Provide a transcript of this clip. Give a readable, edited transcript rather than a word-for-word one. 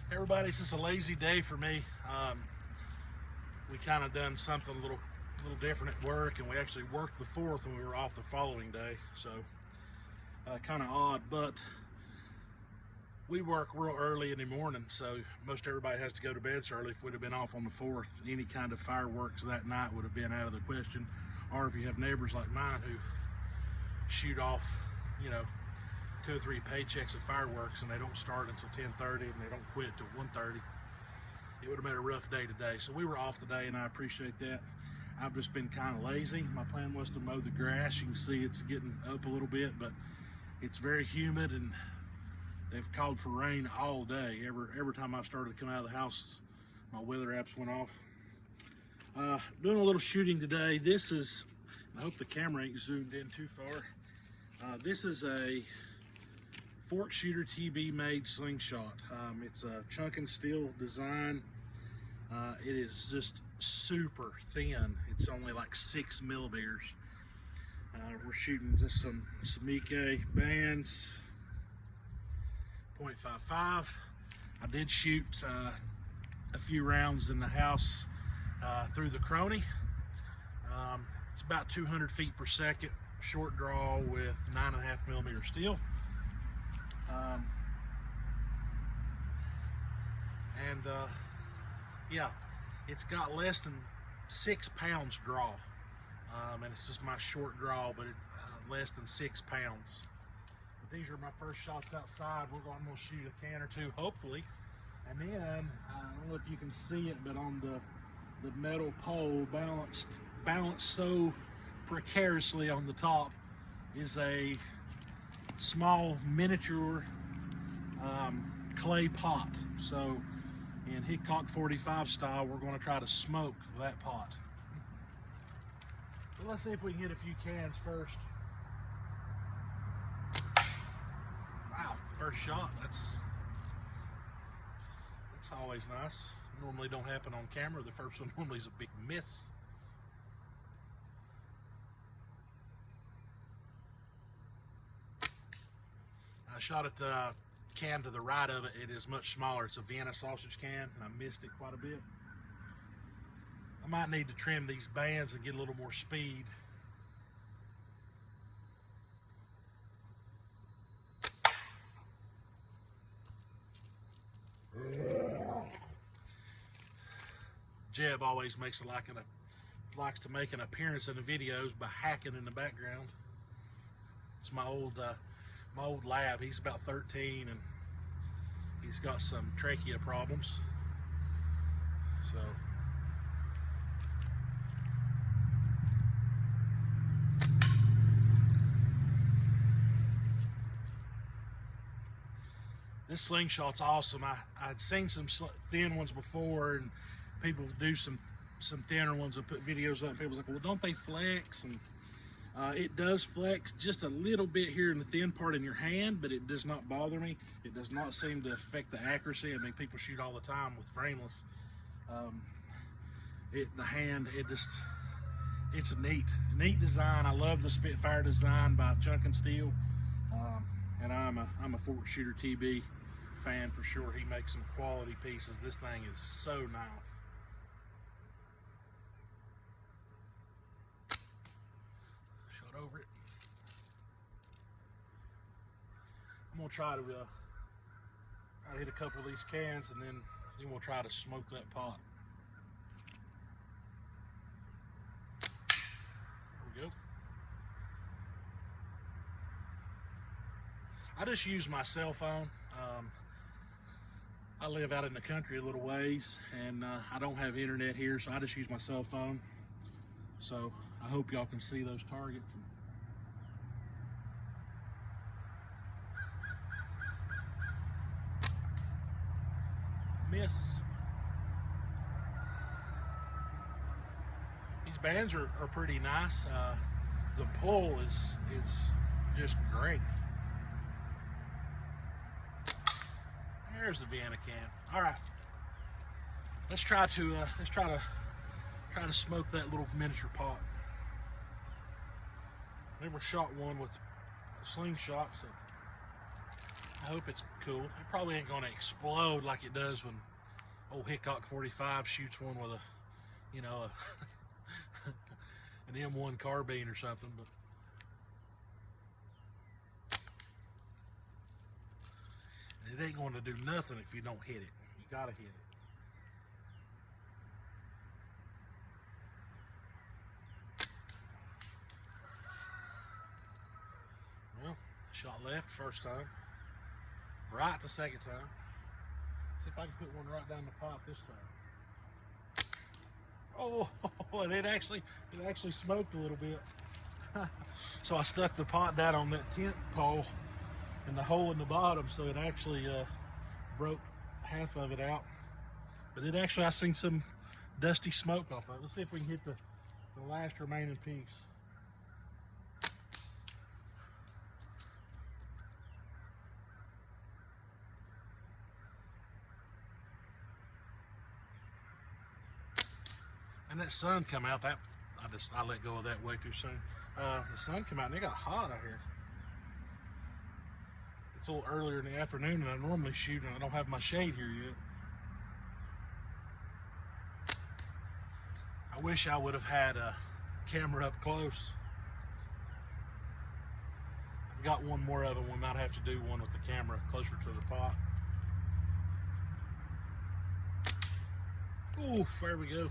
Everybody, it's just a lazy day for me. We kind of done something a little different at work, and we actually worked the 4th when we were off the following day, so kind of odd, but we work real early in the morning, so most everybody has to go to bed so early. If we'd have been off on the 4th, any kind of fireworks that night would have been out of the question. Or if you have neighbors like mine who shoot off, 2 or 3 paychecks of fireworks and they don't start until 10:30 and they don't quit till 1:30, it would have been a rough day today. So we were off today, and I appreciate that. I've just been kind of lazy. My plan was to mow the grass. You can see it's getting up a little bit, but it's very humid, and they've called for rain all day. Every time I've started to come out of the house, my weather apps went off. Doing a little shooting today. This is, I hope the camera ain't zoomed in too far. This is a Forkshootertb made Slingshot. It's a chunkin steel design. It is just super thin. It's only like 6 millimeters. We're shooting just some Samike bands, 0.55. I did shoot a few rounds in the house through the crony. It's about 200 feet per second, short draw with 9.5 millimeter steel. Yeah, it's got less than 6 pounds draw, and it's just my short draw, but it's less than 6 pounds. But these are my first shots outside. I'm going to shoot a can or two, hopefully, and then I don't know if you can see it, but on the metal pole, balanced so precariously on the top, is a small miniature clay pot. So in Hickok 45 style, we're going to try to smoke that pot. So let's see if we can hit a few cans first. Wow, first shot. That's always nice. Normally don't happen on camera. The first one normally is a big miss. I shot at the can to the right of it. It is much smaller. It's a Vienna sausage can, and I missed it quite a bit. I might need to trim these bands and get a little more speed. Jeb always likes to make an appearance in the videos by hacking in the background. It's my old lab. He's about 13, and he's got some trachea problems. So this Slingshot's awesome. I'd seen some thin ones before, and people do some thinner ones and put videos up, and people's like, well, don't they flex? And it does flex just a little bit here in the thin part in your hand, but it does not bother me. It does not seem to affect the accuracy. I mean, people shoot all the time with frameless. It's a neat design. I love the Spitfire design by Chunkin Steel, and I'm a Forkshootertb fan for sure. He makes some quality pieces. This thing is so nice. Over it. I'm gonna try to hit a couple of these cans, and then we'll try to smoke that pot. There we go. I just use my cell phone. I live out in the country a little ways, and I don't have internet here, so I just use my cell phone. So I hope y'all can see those targets. Miss. These bands are pretty nice. The pull is just great. There's the Vienna can. All right, let's try to smoke that little miniature pot. Never shot one with a Slingshot, so I hope it's cool. It probably ain't gonna explode like it does when old Hickok 45 shoots one with a, you know, an M1 carbine or something, but it ain't going to do nothing if you don't hit it. You gotta hit it. Well, shot left first time, right the second time. See if I can put one right down the pipe this time. Oh, and it actually smoked a little bit. So I stuck the pot down on that tent pole in the hole in the bottom, so it actually broke half of it out. But it actually, I seen some dusty smoke off of it. Let's see if we can hit the last remaining piece. And that sun come out, that I let go of that way too soon. The sun come out and it got hot out here. It's a little earlier in the afternoon than I normally shoot, and I don't have my shade here yet. I wish I would have had a camera up close. I've got one more of them. We might have to do one with the camera closer to the pot. Ooh, there we go.